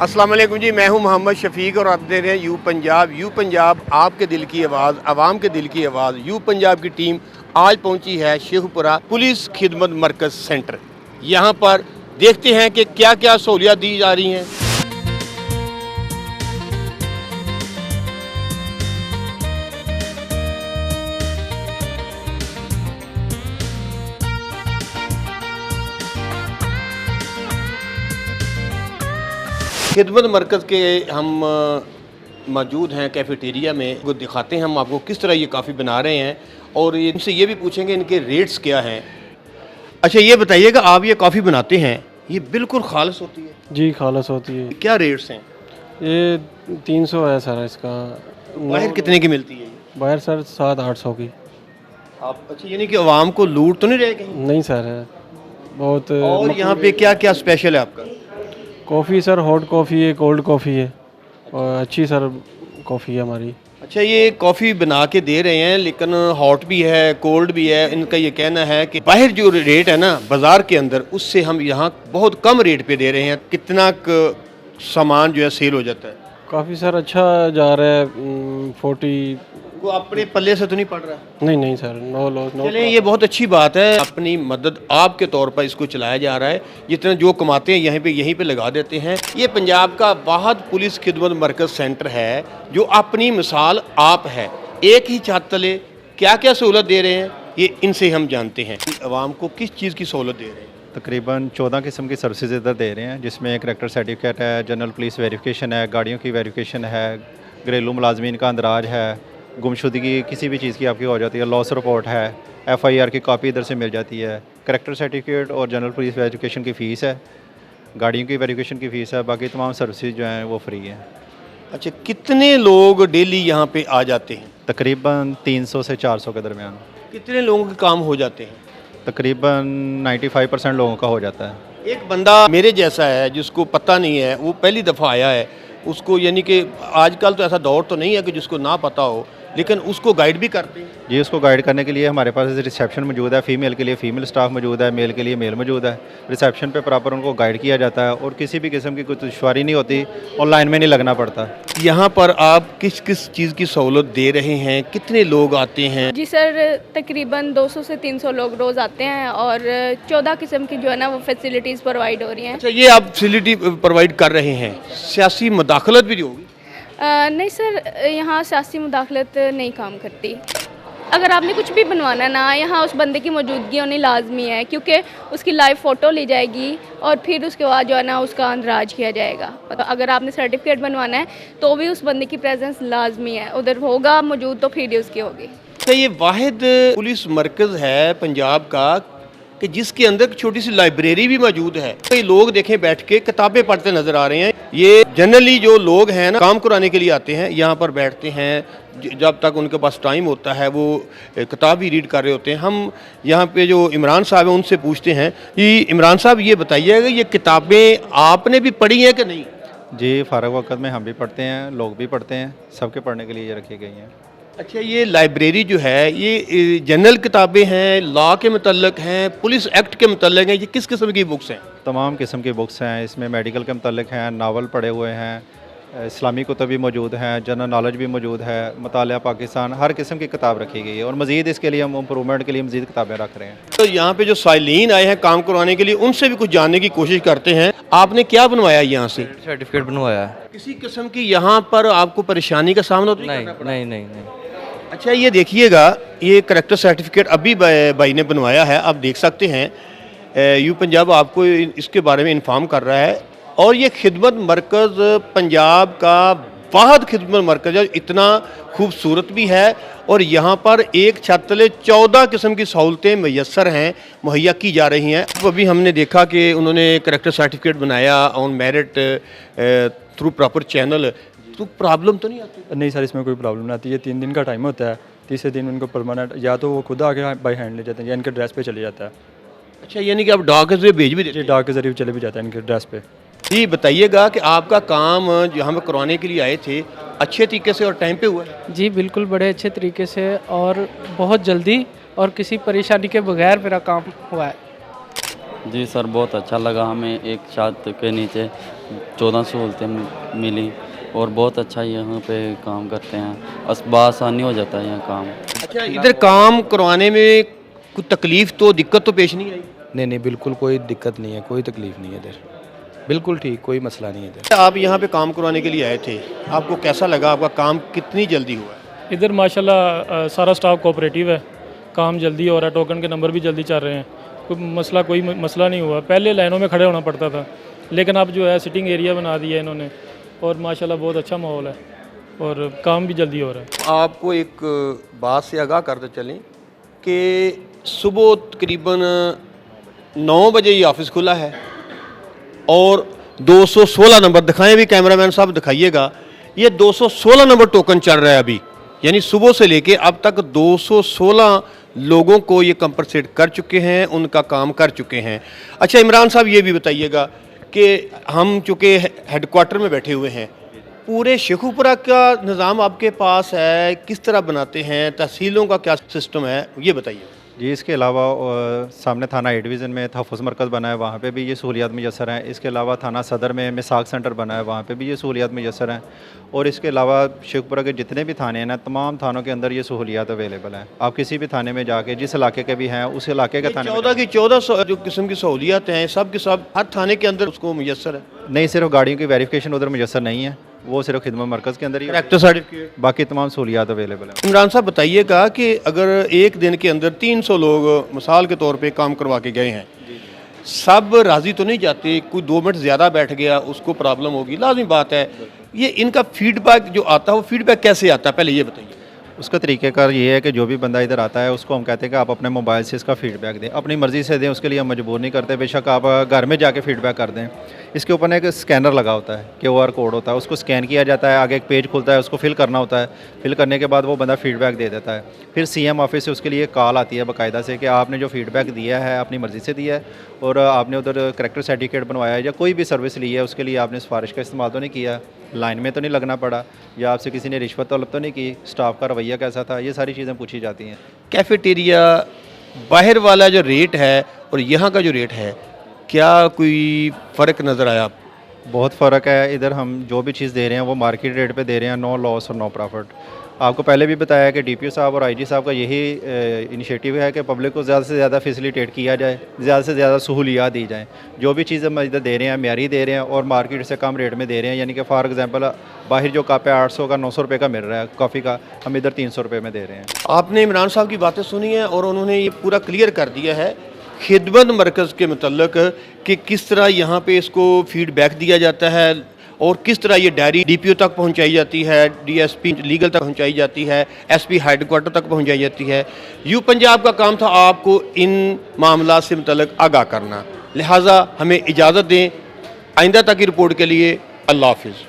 अस्सलाम वालेकुम जी, मैं हूं मोहम्मद शफीक और आप दे रहे हैं यू पंजाब। यू पंजाब आपके दिल की आवाज़, आवाम के दिल की आवाज़। यू पंजाब की टीम आज पहुंची है शेखपुरा पुलिस खिदमत मरकज़ सेंटर। यहां पर देखते हैं कि क्या क्या सहूलियत दी जा रही हैं। खिदमत मरकज़ के हम मौजूद हैं कैफेटेरिया में, वो दिखाते हैं हम आपको किस तरह ये कॉफ़ी बना रहे हैं और इनसे ये भी पूछेंगे इनके रेट्स क्या हैं। अच्छा ये बताइएगा, आप ये कॉफ़ी बनाते हैं, ये बिल्कुल खालिस होती है? जी खालिस होती है। क्या रेट्स हैं? ये 300 है सर इसका। बाहर कितने की मिलती है? बाहर सर 700-800 की। आप अच्छा यानी कि आवाम को लूट तो नहीं रहे कहीं? नहीं सर है बहुत। और यहाँ पे क्या क्या स्पेशल है आपका? कॉफ़ी सर हॉट कॉफ़ी है, कोल्ड कॉफ़ी है और अच्छी सर कॉफ़ी है हमारी। अच्छा ये कॉफ़ी बना के दे रहे हैं लेकिन हॉट भी है, कोल्ड भी है। इनका ये कहना है कि बाहर जो रेट है ना बाज़ार के अंदर, उससे हम यहाँ बहुत कम रेट पे दे रहे हैं। कितना सामान जो है सेल हो जाता है? काफ़ी सर अच्छा जा रहा है। 40। वो अपने पल्ले से तो नहीं पड़ रहा? नहीं सर, नो लॉस नो। चलें, ये बहुत अच्छी बात है। अपनी मदद आपके तौर पर इसको चलाया जा रहा है। जितना जो कमाते हैं यहीं पे लगा देते हैं। ये पंजाब का वाहिद पुलिस खिदमत मरकज़ सेंटर है जो अपनी मिसाल आप है। एक ही छत तले क्या क्या सहूलत दे रहे हैं ये इनसे हम जानते हैं। आवाम को किस चीज़ की सहूलत दे रहे हैं? तकरीबन 14 किस्म की सर्विसेज इधर दे रहे हैं, जिसमें करैक्टर सर्टिफिकेट है, जनरल पुलिस वेरिफिकेशन है, गाड़ियों की वेरिफिकेशन है, घरेलू मुलाजमीन का अंदराज है, गुमशुदगी किसी भी चीज़ की आपकी हो जाती है, लॉस रिपोर्ट है, FIR की कॉपी इधर से मिल जाती है, करैक्टर सर्टिफिकेट और जनरल पुलिस वेरिफिकेशन की फ़ीस है, गाड़ियों की वेरिफिकेशन की फ़ीस है, बाकी तमाम सर्विसेज जो हैं वो फ्री हैं। अच्छा कितने लोग डेली यहाँ पे आ जाते हैं? तकरीबन 300 से 400 के दरमियान। कितने लोगों के काम हो जाते हैं? तकरीबन 95% लोगों का हो जाता है। एक बंदा मेरे जैसा है जिसको पता नहीं है, वो पहली दफ़ा आया है, उसको यानी कि आजकल तो ऐसा दौर तो नहीं है कि जिसको ना पता हो, लेकिन उसको गाइड भी करते हैं। जी, उसको गाइड करने के लिए हमारे पास रिसेप्शन मौजूद है। फ़ीमेल के लिए फ़ीमेल स्टाफ मौजूद है, मेल के लिए मेल मौजूद है। रिसेप्शन पे प्रॉपर उनको गाइड किया जाता है और किसी भी किस्म की कोई दुश्वारी नहीं होती और लाइन में नहीं लगना पड़ता। यहाँ पर आप किस किस चीज़ की सहूलत दे रहे हैं? कितने लोग आते हैं? जी सर, तकरीबन 200 से 300 लोग रोज़ आते हैं और 14 किस्म की जो है ना वो फैसिलिटीज़ प्रोवाइड हो रही हैं। अच्छा ये आप फैसिलिटी प्रोवाइड कर रहे हैं, सियासी मुदाखलत भी होगी? नहीं सर, यहाँ सियासी मुदाखलत नहीं काम करती। अगर आपने कुछ भी बनवाना है ना, यहाँ उस बंदे की मौजूदगी होनी लाजमी है, क्योंकि उसकी लाइव फ़ोटो ली जाएगी और फिर उसके बाद जो है ना उसका अंदराज किया जाएगा। मतलब अगर आपने सर्टिफिकेट बनवाना है तो भी उस बंदे की प्रेजेंस लाजमी है, उधर होगा मौजूद तो फिर ही उसकी होगी। अच्छा ये वाहिद पुलिस मरकज़ है पंजाब का कि जिसके अंदर एक छोटी सी लाइब्रेरी भी मौजूद है। कई लोग देखें बैठ के किताबें पढ़ते नज़र आ रहे हैं। ये जनरली जो लोग हैं ना काम कराने के लिए आते हैं, यहाँ पर बैठते हैं, जब तक उनके पास टाइम होता है वो किताब ही रीड कर रहे होते हैं। हम यहाँ पे जो इमरान साहब हैं उनसे पूछते हैं कि इमरान साहब ये बताइएगा ये किताबें आपने भी पढ़ी हैं कि नहीं? जी, फ़ारग वक्त में हम भी पढ़ते हैं, लोग भी पढ़ते हैं, सबके पढ़ने के लिए ये रखी गई हैं। अच्छा ये लाइब्रेरी जो है ये जनरल किताबें हैं, लॉ के मतलब हैं, पुलिस एक्ट के मतलब हैं, ये किस किस्म की बुक्स हैं? तमाम किस्म की बुक्स हैं, इसमें मेडिकल के मतलब हैं, नावल पढ़े हुए हैं, इस्लामी कुतुब भी मौजूद हैं, जनरल नॉलेज भी मौजूद है, मुतालिया पाकिस्तान, हर किस्म की किताब रखी गई है और मज़ीद इसके लिए हम इम्प्रूवमेंट के लिए मज़ीद किताबें रख रहे हैं। तो यहाँ पे जो साइलिन आए हैं काम करवाने के लिए उनसे भी कुछ जानने की कोशिश करते हैं। आपने क्या बनवाया यहाँ से? सर्टिफिकेट बनवाया है। किसी किस्म की यहाँ पर आपको परेशानी का सामना तो नहीं करना पड़ा? नहीं। अच्छा ये देखिएगा, ये करैक्टर सर्टिफिकेट अभी भाई ने बनवाया है, आप देख सकते हैं। यू पंजाब आपको इसके बारे में इन्फॉर्म कर रहा है और ये खिदमत मरकज़ पंजाब का वाहिद खिदमत मरकज़ है, इतना खूबसूरत भी है और यहाँ पर एक छत तले 14 किस्म की सहूलतें मैसर हैं, मुहैया की जा रही हैं। अभी हमने देखा कि उन्होंने करैक्टर सर्टिफिकेट बनाया on merit through proper channel, तो प्रॉब्लम तो नहीं आती? नहीं सर, इसमें कोई प्रॉब्लम नहीं आती है। 3 दिन का टाइम होता है, तीसरे दिन उनको परमानेंट या तो वो खुद आके बाई हैंड ले जाते हैं या इनके ड्रेस पे चले जाता है। अच्छा यानी कि आप डाक के जरिए भेज भी देते जी, डाक के जरिए चले भी जाता है इनके ड्रेस पे। जी बताइएगा कि आपका काम जो हम करवाने के लिए आए थे अच्छे तरीके से और टाइम पे हुआ? जी बिल्कुल, बड़े अच्छे तरीके से और बहुत जल्दी और किसी परेशानी के बगैर मेरा काम हुआ है। जी सर, बहुत अच्छा लगा हमें। एक छत के नीचे 14 सहूलतें मिली और बहुत अच्छा यहाँ पे काम करते हैं। आसानी हो जाता है यहाँ काम। अच्छा, इधर काम करवाने में कुछ तकलीफ तो दिक्कत तो पेश नहीं आई? नहीं नहीं, बिल्कुल कोई दिक्कत नहीं है, कोई तकलीफ़ नहीं है इधर, बिल्कुल ठीक, कोई मसला नहीं है इधर। आप यहाँ पे काम करवाने के लिए आए थे, आपको कैसा लगा? आपका काम कितनी जल्दी हुआ है? इधर माशाल्लाह सारा स्टाफ कोऑपरेटिव है, काम जल्दी हो रहा है, टोकन के नंबर भी जल्दी चल रहे हैं, कोई मसला नहीं हुआ। पहले लाइनों में खड़े होना पड़ता था, लेकिन अब जो है सिटिंग एरिया बना दिया है इन्होंने, और माशाल्लाह बहुत अच्छा माहौल है और काम भी जल्दी हो रहा है। आपको एक बात से आगाह करते चलें कि सुबह तकरीबन 9 बजे ये ऑफिस खुला है और 216 नंबर, दिखाएं भी कैमरामैन साहब, दिखाइएगा, ये 216 नंबर टोकन चल रहा है अभी, यानी सुबह से लेके अब तक 216 लोगों को ये कंपनसेट कर चुके हैं, उनका काम कर चुके हैं। अच्छा इमरान साहब, ये भी बताइएगा कि हम चूँकि हेडक्वार्टर में बैठे हुए हैं, पूरे शेखुपुरा का निज़ाम आपके पास है, किस तरह बनाते हैं, तहसीलों का क्या सिस्टम है, ये बताइए। जी, इसके अलावा सामने थाना ए डिवीज़न में तहफ़्फ़ुज़ मरकज़ बना है, वहाँ पे भी ये सहूलियात मैसर हैं। इसके अलावा थाना सदर में मिसाक सेंटर बना है, वहाँ पे भी ये सहूलियात मैसर हैं। और इसके अलावा शेखपुरा के जितने भी थाने हैं ना, तमाम थानों के अंदर ये सहूलियात अवेलेबल हैं। आप किसी भी थाने में जाके, जिस इलाके के भी हैं, उस इलाके के थाने 14 की 14 जो किस्म की सहूलियात हैं, सब के सब हर थाने के अंदर उसको मैसर है? नहीं, सिर्फ गाड़ियों की वेरिफिकेशन उधर मैसर नहीं है, वो सिर्फ खिदमत मरकज़ के अंदर ही, करेक्टर सर्टिफिकेट, बाकी तमाम सहूलियात अवेलेबल हैं। इमरान साहब बताइएगा कि अगर एक दिन के अंदर 300 लोग मिसाल के तौर पे काम करवा के गए हैं, सब राज़ी तो नहीं जाते, कोई 2 मिनट ज़्यादा बैठ गया उसको प्रॉब्लम होगी, लाज़मी बात है। ये इनका फीडबैक जो आता है वो फीडबैक कैसे आता है, पहले ये बताइए। उसका तरीक़ेकार ये है कि जो भी बंदा इधर आता है उसको हम कहते हैं कि आप अपने मोबाइल से इसका फ़ीडबैक दें, अपनी मर्ज़ी से दें, उसके लिए हम मजबूर नहीं करते। बेशक आप घर में जाके फ़ीडबैक कर दें। इसके ऊपर एक स्कैनर लगा होता है, QR कोड होता है, उसको स्कैन किया जाता है, आगे एक पेज खुलता है, उसको फिल करना होता है। फिल करने के बाद वो बंदा फ़ीडबैक दे देता है। फिर CM ऑफिस से उसके लिए कॉल आती है बाकायदा से कि आपने जो फ़ीडबैक दिया है अपनी मर्ज़ी से दिया है और आपने उधर करैक्टर सर्टिफिकेट बनवाया है या कोई भी सर्विस ली है, उसके लिए आपने सिफारिश का इस्तेमाल तो नहीं किया, लाइन में तो नहीं लगना पड़ा, या आपसे किसी ने रिश्वत तलब तो नहीं की, स्टाफ का रवैया कैसा था, ये सारी चीज़ें पूछी जाती हैं। कैफेटेरिया बाहर वाला जो रेट है और यहाँ का जो रेट है, क्या कोई फ़र्क नज़र आया आपको? बहुत फ़र्क है। इधर हम जो भी चीज़ दे रहे हैं वो मार्केट रेट पे दे रहे हैं, नो लॉस और नो प्रॉफिट। आपको पहले भी बताया कि DPO साहब और IG साहब का यही इनिशिएटिव है कि पब्लिक को ज़्यादा से ज़्यादा फैसिलिटेट किया जाए, ज़्यादा से ज़्यादा सहूलियात दी जाएँ। जो भी चीज़ें हम इधर दे रहे हैं म्यारी दे रहे हैं और मार्केट से कम रेट में दे रहे हैं, यानी कि फॉर एग्जांपल बाहर जो कप है 800 का 900 रुपये का मिल रहा है कॉफ़ी का, हम इधर 300 रुपये में दे रहे हैं। आपने इमरान साहब की बातें सुनी हैं और उन्होंने ये पूरा क्लियर कर दिया है खिदमत मरकज़ के मतलब कि किस तरह यहाँ पे इसको फीडबैक दिया जाता है और किस तरह ये डायरी DPO तक पहुँचाई जाती है, DSP लीगल तक पहुँचाई जाती है, SP हेडक्वार्टर तक पहुँचाई जाती है। यू पंजाब का काम था आपको इन मामला से मतलब आगाह करना, लिहाजा हमें इजाज़त दें। आइंदा तक की रिपोर्ट के लिए अल्लाह हाफिज़।